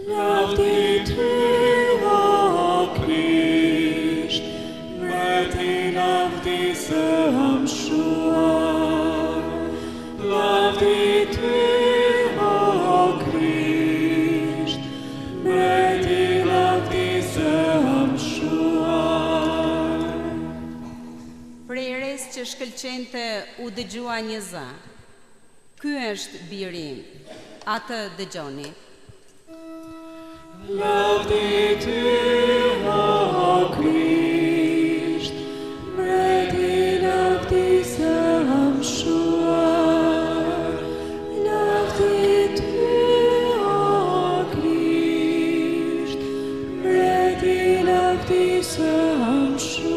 Lavdi ty, o Krisht, mbreti lavdi se amshuar. Lavdi ty, o Krisht, mbreti lavdi se amshuar. Prej eres që shkëlqente u dëgjua një zë. Ky është biri im, atë dëgjoni. Lavdi ty, o Krisht, mbreti lavdi se amshuar. Lavdi ty, o Krisht, mbreti lavdi se amshuar.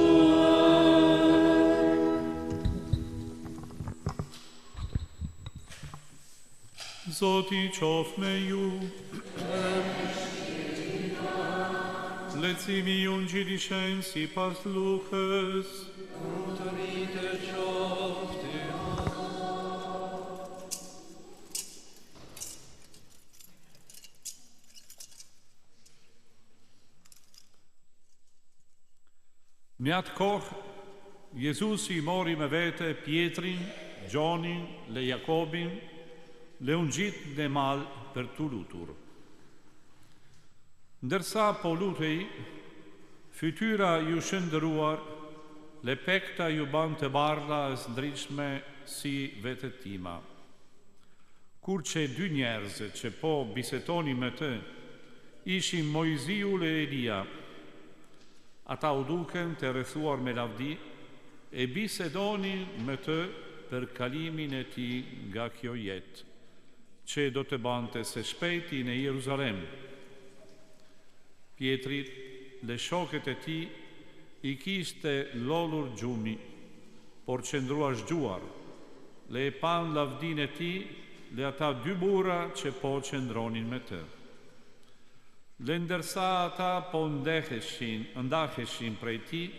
Zoti qof me ju. Lecimi i Ungjillit shenjtë sipas Lukës. Të qofti. Në atë kohë, Jezusi i mori me vete Pietrin, Gjonin, le Jakobin, le unë gjitë në mal për të lutur. Ndërsa po lutej, fytyra ju shëndëruar, le pekta ju ban të bardha e ndryshme si vetët tima. Kur që dy njerëzë që po bisetoni me të, ishin Mojziu le Elia, ata u duken të rrethuar me lavdi e bisedonin me të për kalimin e tij nga kjo jetë, që do të bante se shpejti në Jeruzalem. Pietrit dhe shokët e tij i kishte lollur gjumi, por qëndrua zgjuar, le e pan lavdin e tij dhe ata dy burra që po qëndronin me të. Dhe ndërsa ata po ndaheshin prej tij,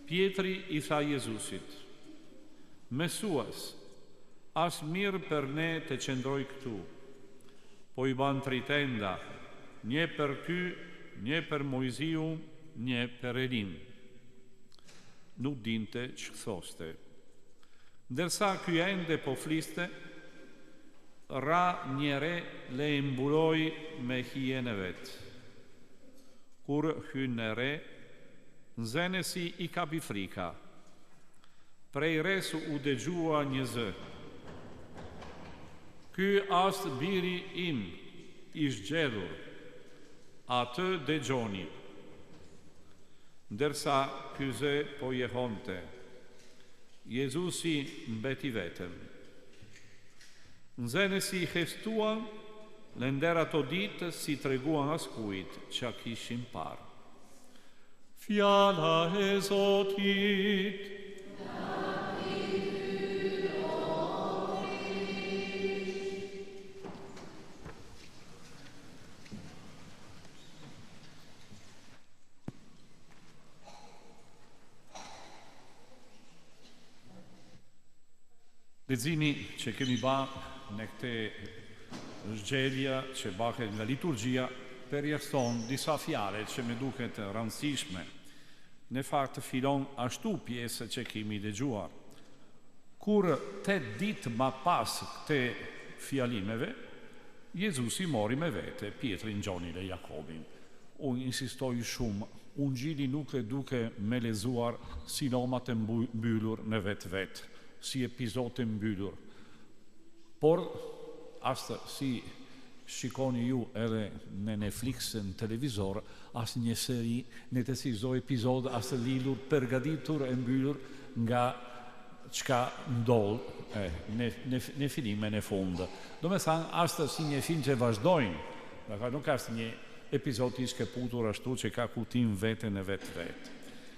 Pietri i tha Jezusit: Mesues, as mirë për ne të qëndroj këtu, po i ban 3 tenda, një për ty, një për Mojziu, një për Elin. Nuk dinte që thoste. Ndërsa ky ende po fliste, ra një re le e mbuloi me hijen e vet. Kur hyn në re, nxenesi i kapi frika. Prej resu u dëgjua një zë: Ky është biri im i zgjedhur, atë dëgjoni. Ndërsa ky zë po jehonte, Jezusi mbeti vetëm. Nxenesi i hestuan dhe nder ato ditë si treguan askujt që kishin parë. Fjala e Zotit. Leximi që kemi ba në këte zgjedhja që bahet nga liturgjia përjashton disa fjale që me duket të rëndësishme. Në fakt filon ashtu pjesë që kemi dëgjuar. Kur 8 ditë ma pas këte fjalimeve, Jezusi mori me vete Pietrin, Gjonin dhe Jakobin. Unë insistoj shumë, Ungjilli nuk e duke me lezuar sinomat e mbyllur në vetë, si epizod të mbyllur. Por, asë si shikoni ju edhe në Netflix, në televizor, asë një seri në të si zdo epizod, asë lidhur, përgatitur e mbyllur nga çka ndodh në filmin e fundit. Do me thënë, asë si një film që vazhdojnë, nuk asë një epizod i shkeputur ashtu që ka kuptim vetën e vetë.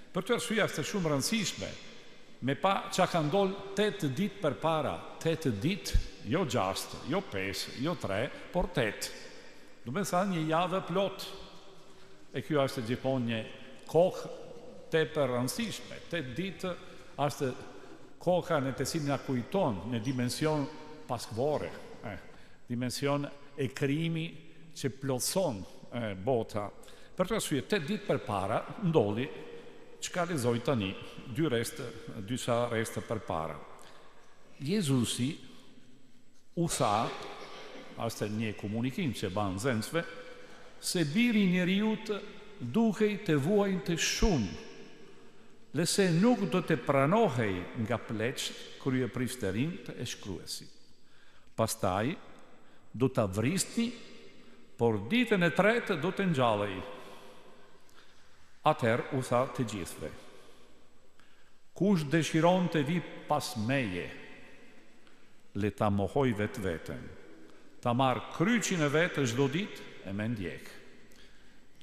Për të arsye është shumë rëndësishme me pa që ka ndodhur 8 ditë përpara, 8 ditë, jo 6, jo 5, jo 3, por 8. Do me thënë një javë plot. E kjo është gjithmonë një kohë tepër rëndësishme. 8 ditë është koha në të cilën na kujton në dimension paskvore, dimension e krijimit që plotson bota. Për të arsye, 8 ditë përpara ndodhi çka lexoj tani, disa reste përpara. Jezusi u tha, ashtë një komunikim që banë nxënësve, se biri njeriut dukej të vuajnë të shumë, lese nuk do të pranohej nga pleqët kryepristerin të shkruesit. Pastaj, do të vristi, por ditën e tretë do të ngjallej. Atëherë u tha të gjithëve, kush dëshiron të vi pas meje, le ta mohoj vetveten, ta marr kryqin e vetë çdo ditë e me ndjek.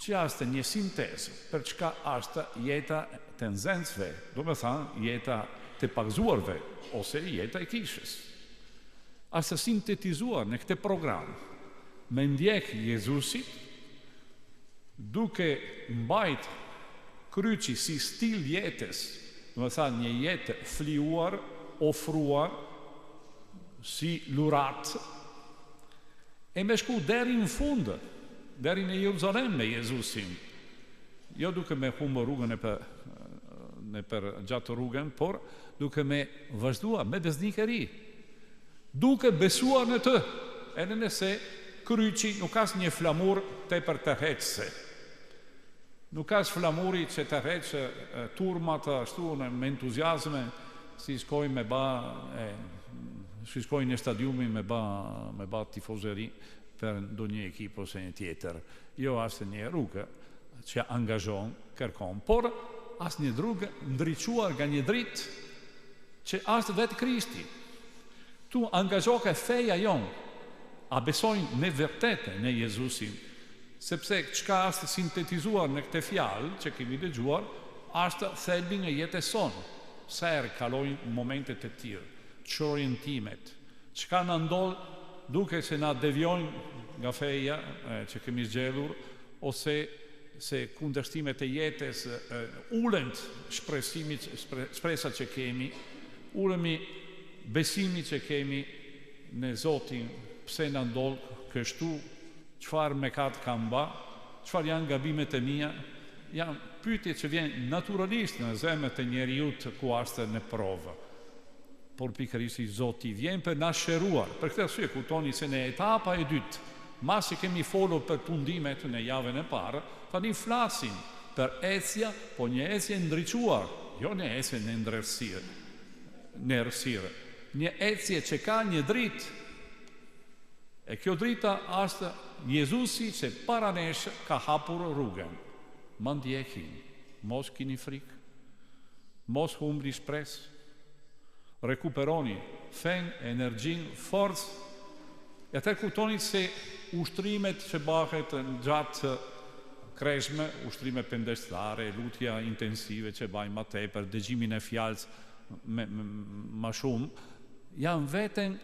Që është një sintezë për çka është jeta të nxënësve, do me thënë jeta të pagzuarve ose jeta e kishës. Është sintetizuar në këtë program me ndjek Jezusit, duke mbajt kryqi si stil jetës, do me thënë një jetë fliuar, ofruar si lurat, e me shku deri në fund, deri në Jeruzalem me Jezusin, jo duke me humbë rrugën e për gjatë rrugën, por duke me vazhdua, me besnikëri, duke besuar në të, edhe nëse kryqi nuk as një flamur të për të heqëse. Nuk as flamuri që të heqë turmat ashtu me entuziasme, si shkojnë me ba, si shkojnë në stadiumi me ba tifozeri për ndonjë ekip ose një tjetër. Jo asë një rrugë që angazhon, kërkon, por asë një rrugë ndriquar nga një dritë që asë vetë Krishti. Tu angazhoke feja jonë, a besojnë në vërtetë në Jezusin, sepse çka është sintetizuar në këtë fjalë që kemi dëgjuar, është thelbi e jetës sonë. Sa herë kalojnë momentet e tillë, ç'orientimet, çka na ndodh duke se na devijojnë nga feja që kemi zgjedhur, ose se kundërshtimet e jetës ulen shpresat që kemi, ulemi besimi që kemi në Zotin, pse na ndodh kështu, çfarë mëkat kam bë, çfarë janë gabimet e mia, janë pyetje që vjen naturalisht në zemrën e njeriut ku është në provë. Por pikërisht Zoti vjen për na shëruar. Për këtë arsye kuptoni se në etapa e dytë, masi kemi folur për tundimet në javën e parë, tani flasim për ecja, po një ecje ndriçuar, jo një ecje në errësirë. Një ecje që ka një dritë. E kjo drita është Jezusi që para nesh ka hapur rrugën. Më ndjekin, mos kini frikë, mos humbni shpresë, rekuperoni fen, energjin, forcë, e atë kuptoni se ushtrimet që bëhet gjatë kreshme, ushtrime pendestare, lutja intensive që bëjmë atë për dëgjimin e fjalës më shumë, janë veten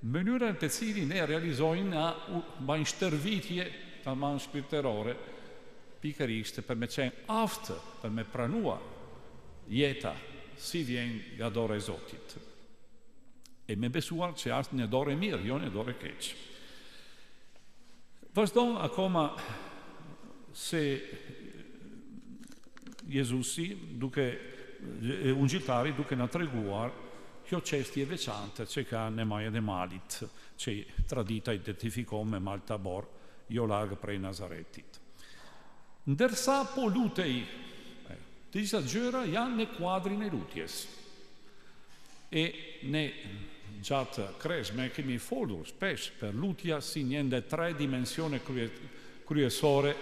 mënyrën të cilin e realizojnë na bëjnë shtërvitje të manë shpirtërore, pikërisht për me qenë aftë, për me pranua jeta si vjen nga dora e Zotit. E me besuar që është një dorë e mirë, jo një dorë e keq. Vazhdon akoma se Jezusi, ungjilltari duke na treguar kjo çështje e veçantë që ka në Majën e Malit, që tradita identifikon me Mal Tabor, jo larg prej Nazaretit. Ndërsa po lutej, disa gjëra janë në kuadrin e lutjes. E ne gjatë kreshme kemi folur shpesh për lutja si një ndër 3 dimensione kryesore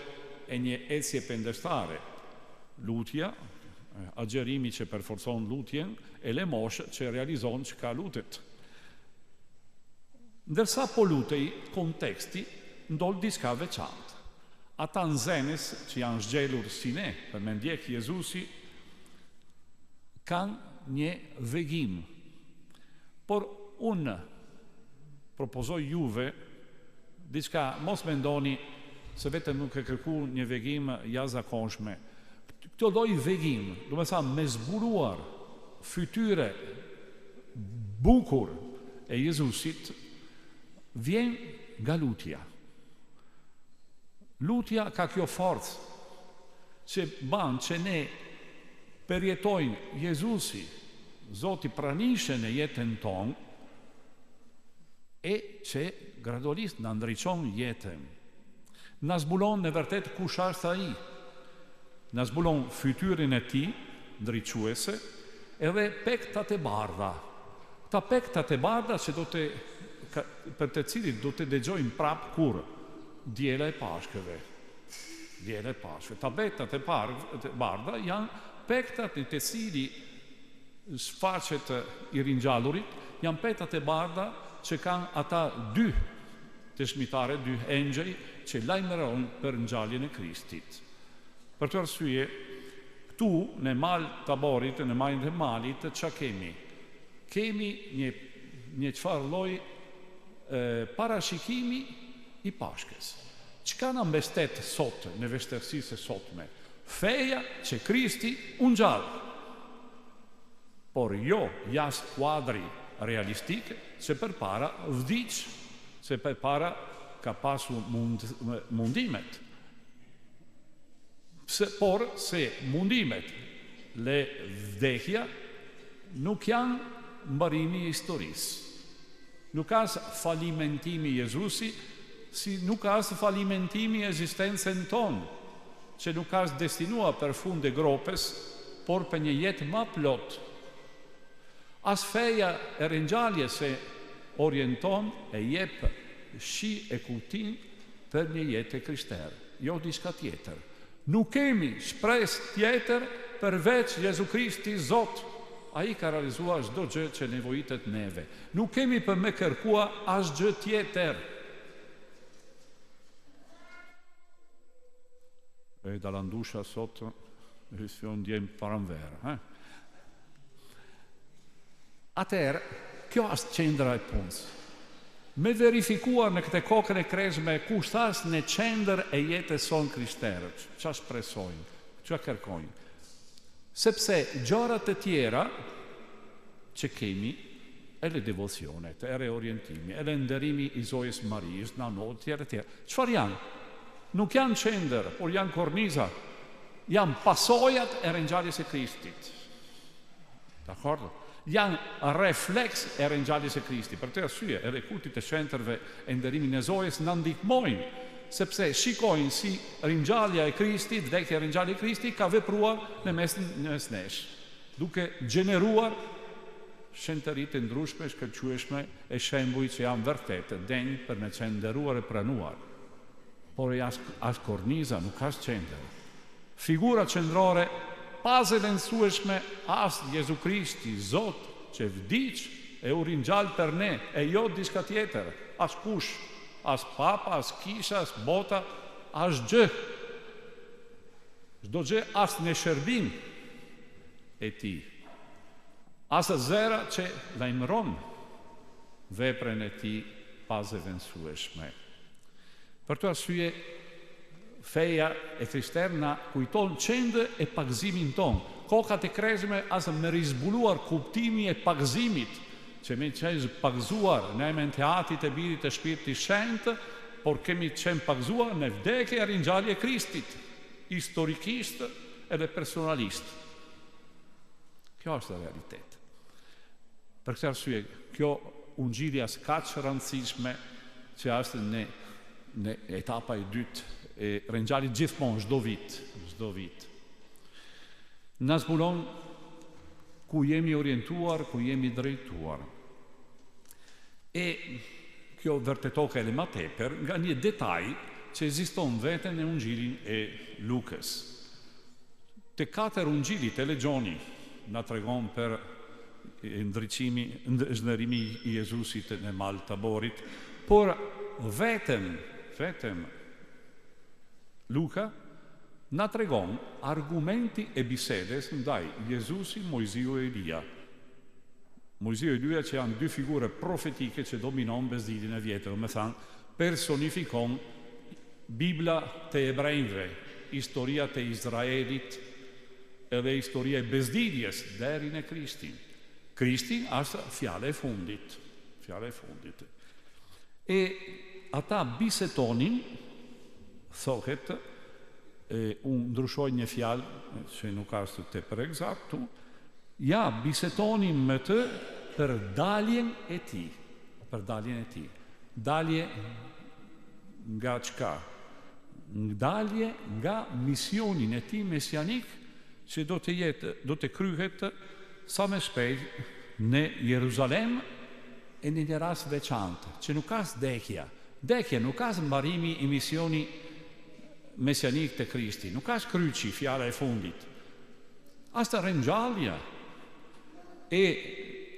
e një ecje pendestare. Lutja, agjerimi që përforcon lutjen, e le moshë që realizon që ka lutet. Ndërsa po lutej, konteksti ndodh diçka veçantë. Ata nxënës që janë zgjelur si ne për me ndjek Jezusi kanë një vegim. Por unë propozoj juve diçka, mos mendoni se vetëm nuk e kërku një vegim jashtëzakonshme. Këto lloj vegim, do të thënë me zbuluar fytyre bukur e Jezusit, vjen nga lutja. Lutja ka kjo forcë që ban që ne përjetojnë Jezusi, Zoti pranishe në jetën tonë, e që gradualisht në ndriçon jetën. Në zbulon në vërtet kush është ai. Në zbulon fytyrën e tij, ndriçuese, edhe pektat e bardha. Ta pektat e bardha që për të cilit do të dëgjojmë prap kur diela e Pashkëve. Diela e Pashkëve. Ta pektat e bardha janë pektat në të cili shfaqet i rinjallurit, janë pektat e bardha që kanë ata dy dëshmitare, dy engjëj që lajmëron për ngjalljen e Kristit. Për të arsye, këtu në mal Taborit, në majën e malit, ç'a kemi? Kemi një çfarë lloj parashikimi i Pashkës. Çka na mbestet sot në vështirësisë e sotme? Feja që Kristi u ngjall. Por jo jashtë kuadri realistik që përpara vdiq, që përpara ka pasur mundimet. Por se mundimet le vdekja nuk janë mbarimi i historisë. Nuk ka falimentimi Jezusi, si nuk ka falimentimi ekzistencën tonë, që nuk ka destinua për fund e gropes, por për një jetë më plot. As feja e ringjalljes se orienton e jep shi e kuptim për një jetë krishtere, jo diçka tjetër. Nuk kemi shpresë tjetër përveç Jezu Krishti Zot. Ai ka realizuar çdo gjë që nevojitet neve. Nuk kemi për me kërkua asgjë tjetër. E dalandusha sot hysion ndjem paranverë, Atëherë, kjo është qendra e punës. Me verifikuar në këtë kokën e kreshme kush është në qendër e jetës sonë krishtere, ç'a shpresojnë, ç'a kërkojnë. Sepse gjërat e tjera që kemi, edhe devocionet, edhe orientimi, edhe nderimi i Zojës Marijës, nanot, tjera. Çfarë janë? Nuk janë qendër, por janë korniza, janë pasojat e ringjalljes e Kristit. Dakor? Janë refleks e ringjalljes e Kristit. Për të arsye, edhe kultit e shenjtërve e nderimin e Zojës na ndihmojnë, sepse shikojnë si ringjallja e Kristit, vdekja e ringjalljes e Kristit ka vepruar në mes nesh, duke gjeneruar shenjtëritë ndryshme, shkëlqyeshme e shembuj që janë vërtet denj për me qenë nderuar e pranuar. Por as korniza nuk ka qendër. Figura qendrore pazë lëndësueshme as Jezu Krishti, Zot, që vdiq e u ringjall për ne, e jo diçka tjetër, as kush, as papa, as kisha, as bota, as gjë. Çdo gjë as në shërbim e tij. As zera që lajmëron veprën e tij pazë lëndësueshme. Për të arsye, feja e kristerna kujton qendë e pagëzimin ton. Kokat e kreshme asë me rizbuluar kuptimi e pagëzimit, që me qenë pagëzuar në emën të Atit e Birit e Shpirtit Shenjtë, por kemi qenë pagëzuar në vdekje e ringjallje e Kristit, historikisht edhe personalist. Kjo është realitet. Për këtë arsye, kjo ungjilja kaq rëndësishme që është në etapa e dytë e ringjallit gjithmonë, çdo vit. Na zbulon ku jemi orientuar, ku jemi drejtuar. E kjo vërtetohet edhe më tepër nga një detaj që ekziston vetëm në ungjilin e Lukës. Të katër ungjilit e lexoni na tregon për ndërrimi i Jezusit në mal Taborit, por vetëm Luka na tregon argumenti e bisedes ndaj Jezusi, Mojziu e Elia. Mojziu e Elia që janë dy figure profetike që dominon bezdidin e vjetër, me thanë, personifikon Bibla të hebrejve, historia të Izraelit edhe historia e bezdidjes deri në Krishtin. Krishti është fjala e fundit. E ata bisetonin thohet, unë ndryshoj një fjalë që nuk është të për eksaktu, ja bisetoni me të për daljen e tij, dalje nga çka? Dalje nga misionin e tij mesianik që do të kryhet sa më shpejt në Jeruzalem e në një rast veçantë, që nuk ka vdekja. Vdekja nuk ka mbarimi i misioni mesianik të Krishti, nuk ka kryqi, fjala e fundit. As të ringjallja. E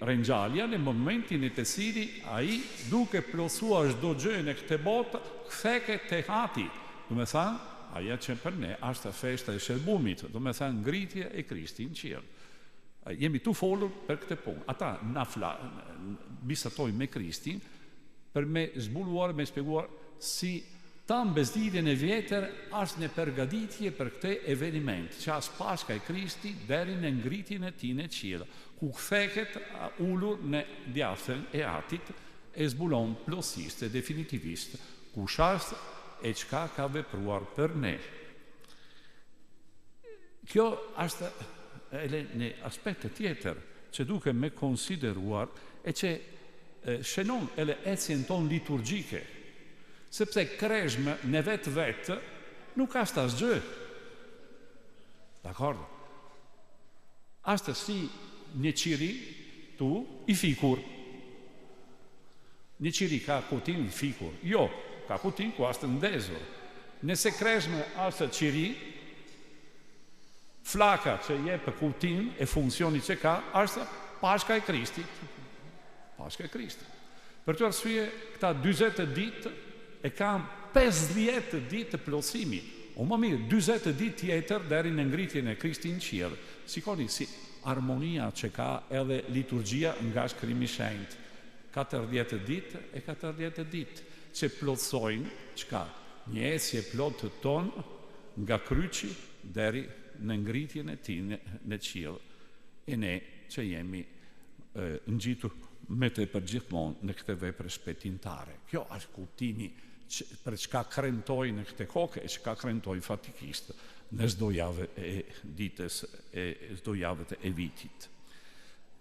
ringjallja në momentin e të cili ai duke plotësuar çdo gjë në këtë botë, ktheket te hati. Do të thënë, ajo që për ne është festa e shërbumit, do të thënë ngritja e Krishtit në qiell. Jemi tu folur për këtë punë. Ata na bisetojnë me Krishtin për me zbuluar, me shpjeguar si ta bezdidjen e vjetër është në përgatitje për këtë eveniment, që as Pashka e Krishtit deri në ngritjen e tij në qiell, ku ktheket ulur në djathtën e atit e zbulon plotësisht e definitivisht kush është e çka ka vepruar për ne. Kjo është edhe në aspekt tjetër që duke me konsideruar e që shënon edhe ecjen ton liturgjike, sepse kreshme në vetë nuk është asgjë. Dakor? Është si një qiri tu i fikur. Një qiri ka kutin i fikur. Jo, ka kutin ku është ndezur. Nëse kreshme është qiri, flaka që je për kutin e funksioni që ka, është Pashka e Krishtit. Pashka e Krishtit. Për të arsye, këta 40 ditë e kam 50 ditë të plotësimi. O më mirë, 40 ditë tjetër deri në ngritjen e Krishtit në qiell. Sikoni si harmonia që ka edhe liturgjia nga Shkrimi i Shenjtë. 40 ditë e 40 ditë që plotësojnë çka? Një ecje plotë ton nga kryqi deri në ngritjen e tij në qiell. E ne që jemi ngjitur me të përgjithmonë në këtë vepër shpejtimtare. Kjo është kuptimi për çka krentoj në këtë kokë e çka krentoj fatikisht në çdo javë e ditës e çdo javë e vitit.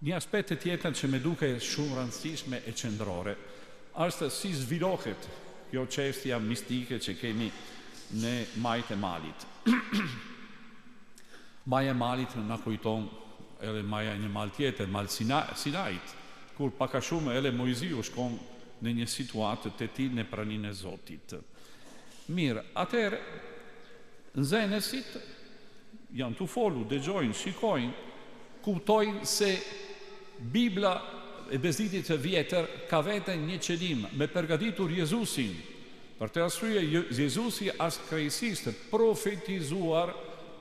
Një aspekt tjetër që më duket shumë rëndësishme e qendrore është si zhvillohet kjo çështja mistike që kemi në majtë e malit. Maja e malit na kujton edhe maja një mal tjetër, mal Sinait, kur paka shumë edhe Mojziu shkon në një situatë të tillë në praninë e Zotit. Mirë, atëherë nxënësit janë tu folu, dëgjojnë, shikojnë, kuptojnë se Bibla e bezditjet të vjetër ka vetëm një qëllim, me përgatitur Jezusin. Për të arsye Jezusi është krejtësisht profetizuar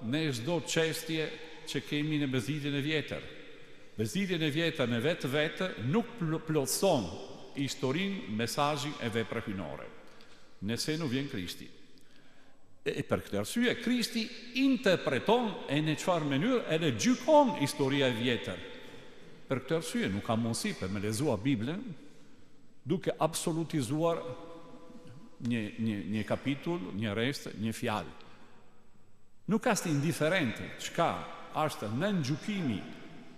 në çdo çështje që kemi në bezditjen e vjetër. Bezditjen e vjetër në vetë nuk plotëson historinë, mesazhin e veprave hyjnore. Nëse nuk vjen Krishti. E për këtë arsye Krishti interpreton e në çfarë mënyrë edhe gjykon historia e vjetër. Për këtë arsye nuk ka mundësi për me lexuar Biblën duke absolutizuar një kapitull, një rest, një fjalë. Nuk është indiferente çka është nën gjykimi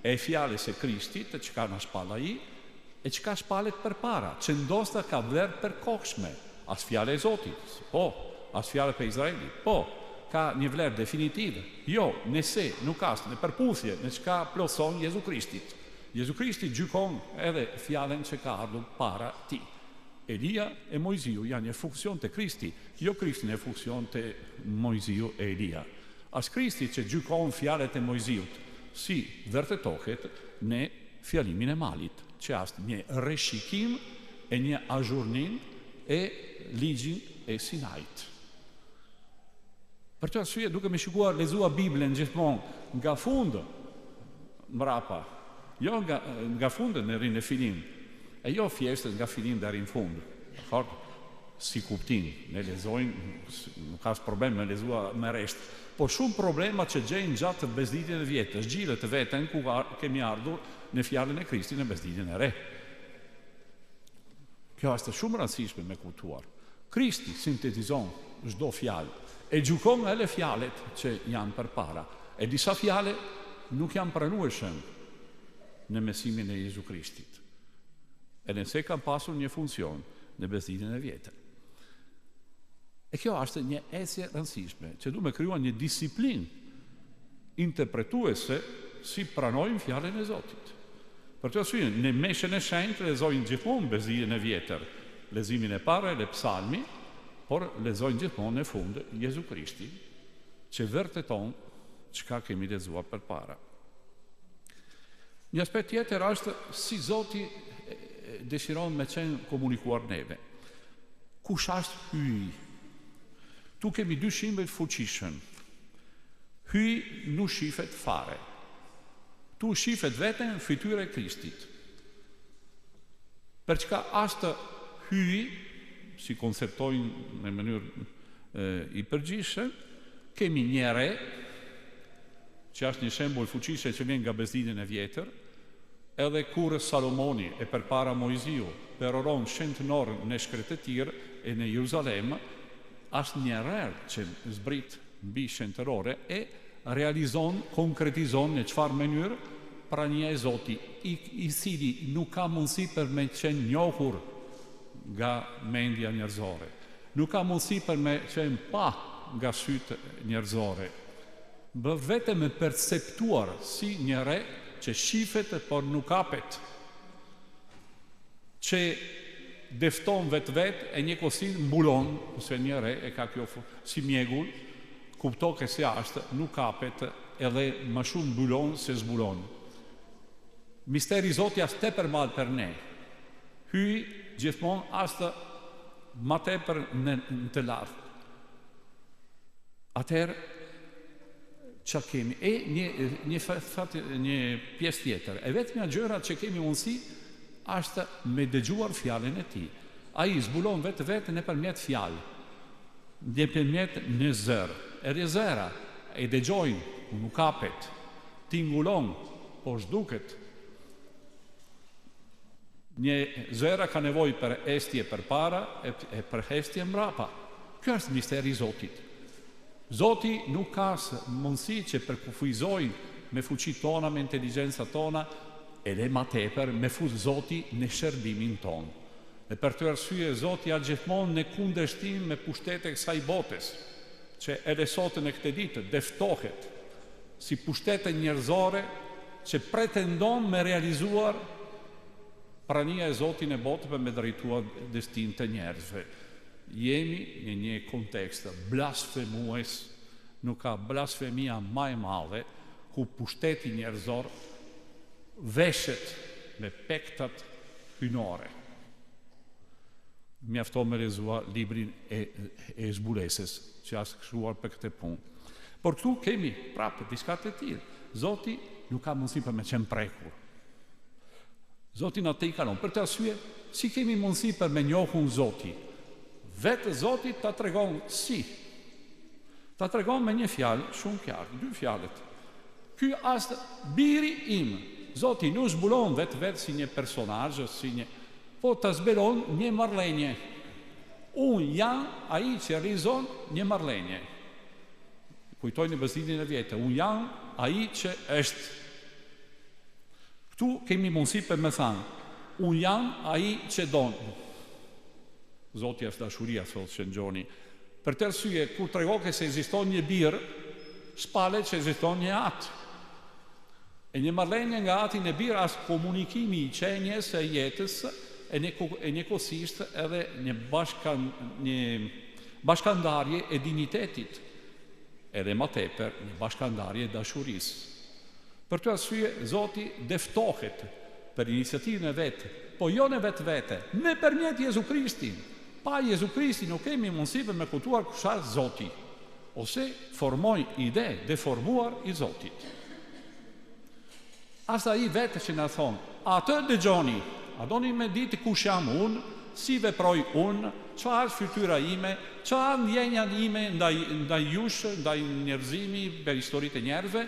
e fjalës së Krishtit, çka na shpall ai, e çka shpalet përpara, që ndoshta ka vlerë përkohshme, as fjala e Zotit, po, as fjala për Izraelit, po, ka një vlerë definitive. Jo, nëse nuk ka në përputhje në çka plotson Jezu Krishtit. Jezu Krishti gjykon edhe fjalën që ka ardhur para tij. Elia e Mojziu janë një funksion të Kristi, jo Krishti në funksion të Mojziu e Elia. As Kristi që gjykon fjalët e Mojziut, si vërtetohet në fjalimin e malit, që është një rishikim e një azhurnim e ligjin e Sinait. Për të arsye duke me shikuar lexuar Biblën gjithmonë nga fundi mbrapa, jo nga fundi në rinë fillim, e jo thjesht nga fillim deri në fund. Dakor? Si kuptim, ne lexojmë, nuk ka problem me lexuar me rresht, po shumë problema që gjejnë gjatë të bezditjen e vjetër, zgjidhet të veten ku kemi ardhur në fjalën e Krishtit në bezditjen e re. Kjo është shumë rëndësishme me kuptuar. Krishti sintetizon çdo fjalë. E gjykon edhe fjalët që janë përpara. E disa fjalë nuk janë pranueshëm në mesimin e Jezu Krishtit. E nëse kanë pasur një funksion në besëdhjen e vjetër. E kjo është një ecje rëndësishme, që du me kryuar një disiplinë interpretuese si pranojmë fjalën e Zotit. Për të arsye, në meshën e shenjtë lexojnë gjithmonë besëdhjen e vjetër, leximin e parë dhe psalmi, por lexojnë gjithmonë në fund Jezu Krishti, që vërteton çka kemi lexuar përpara. Një aspekt tjetër është si Zoti dëshiron me qenë komunikuar neve. Kush është hyj? Tu kemi dy shembuj të fuqishëm. Hyj nuk shifet fare. Tu shifet vetëm fytyra e Krishtit. Për çka është hyj, si konceptojnë në mënyrë i përgjithshëm, kemi një re, që është një shembull fuqishëm që vjen nga besëdhjen e vjetër, edhe kur Salomoni e përpara Mojziu peroron shëntënor në shkret e tirë e në Jeruzalem, është një rerë që zbrit mbi shëntërore e realizon, konkretizon në çfarë mënyrë prania e Zotit, i cili nuk ka mundësi për me qenë njohur nga mendja njerëzore. Nuk ka mundësi për me qenë pa nga sytë njerëzore. Bë vetëm e perceptuar si një re që shifet por nuk kapet, që defton vetë e një kosin mbulon, ose një re e ka kjo si mjegull, kupto ke se ashtë nuk kapet edhe më shumë mbulon se zbulon. Misteri Zoti ashtë te për malë për ne. Hyj gjithmonë ashtë ma te për në të lartë. Atëherë, që kemi, e një pjesë tjetër, e vetëm nga gjërat që kemi mundësi, është me dëgjuar fjalën e tij. Ai zbulon vetë nëpërmjet fjalë, nëpërmjet në zër. Edhe zëra e dëgjojnë, nuk kapet, tingulon, po zhduket. Një zëra ka nevojë për hestje përpara e për hestje mbrapa. Kjo është misteri i Zotit. Zoti nuk ka mundësi që përkufizojnë me fuqi tona, me inteligjenca tona, edhe ma tepër me fut Zoti në shërbimin ton. Dhe për të arsye Zoti ja gjithmonë në kundërshtim me pushtetet e kësaj botës, që edhe sot në këtë ditë deftohet si pushtete njerëzore që pretendon me realizuar prania e Zotit në botë për me drejtuar destin të njerëzve. Jemi në një kontekst blasfemues, nuk ka blasfemia më e madhe ku pushteti njerëzor veshet me pektat hynore. Mjafton me lexuar librin e zbuleses që është shkruar për këtë punë. Por këtu kemi prapë diçka të tillë. Zoti nuk ka mundësi për me qenë prekur. Zoti na te i kalon. Për të arsye, si kemi mundësi për me njohun Zoti? Vetë Zoti ta tregon si. Ta tregon me një fjalë shumë qartë, dy fjalët. Ky është biri im. Zoti nuk zbulon vetë si një personazh, si një, po ta zbulon një marrëdhënie. Unë jam ai që realizon një marrëdhënie. Kujtoj në besëdhjen e vjetër, unë jam ai që është. Këtu kemi mundësi për me thënë, unë jam ai që don. Zoti është dashuria, thotë Shëngjoni. Për të arsye, kur tregohet se ekziston një bir, shpalet që ekziston një at. E një marrëdhënie nga ati në bir është komunikimi i qenjes së jetës e njëkohësisht edhe një bashkandarje e dinjitetit, edhe më tepër një bashkandarje e dashurisë. Për të arsye, Zoti deftohet për iniciativën e vetë, po jo në vetë, nëpërmjet Jezu Krishtin. Pa Jezu Krishti nuk kemi mundësi për me kuptuar kush është Zoti, ose formoj ide deformuar i Zotit. Asta ai vetë që na thon, atë dëgjoni, a doni me ditë kush jam unë, si veproj unë, çfarë është fytyra ime, çfarë ndjenja ime ndaj jush, ndaj njerëzimi, për historitë e njerëzve,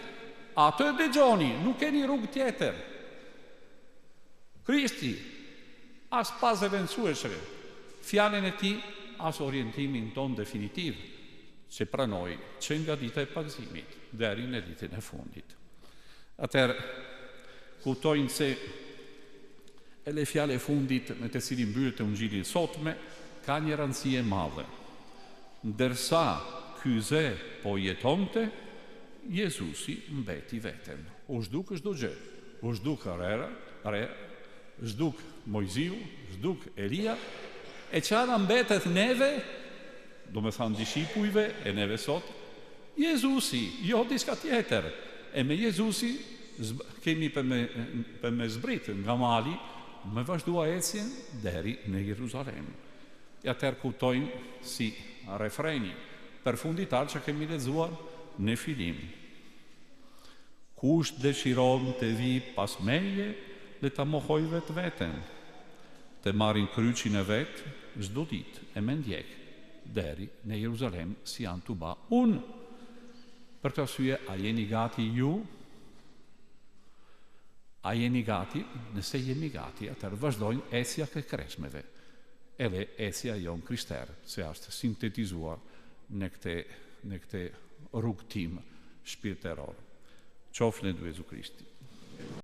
atë dëgjoni, nuk keni rrugë tjetër. Krishti as pas e vencueshme, fjalën e tij as orientimin ton definitiv, që pranoj që nga dita e pagëzimit deri në ditën e fundit. Atëherë, kuptojnë se edhe fjala e fundit me të cilin mbyllet Ungjili sotme ka një rëndësi e madhe. Ndërsa ky zë po jetonte, Jezusi mbeti veten. U zhduk çdo gjë. U zhduk Re, zhduk Mojziu, zhduk Elia, e çana mbetet neve, do me thanë dishipujve e neve sot, Jezusi, jo diska tjetër. E me Jezusi kemi për me zbrit nga mali, me vazhdua ecjen deri në Jeruzalem. Ja tërë kuptojnë si refreni përfunditar që kemi lexuar në fillim. Kush dëshiron të vi pas meje, le ta mohoj veten, të marrin kryqin e vet çdo ditë e me ndjek deri në Jeruzalem si janë të ba unë. Për të arsye, a jeni gati ju? A jeni gati? Nëse jemi gati, atëherë vazhdojnë ecja ke kresmeve, edhe ecja jon krister, se është sintetizuar në këtë rrugtim shpirtëror. Qoftë në Jezu Krishti.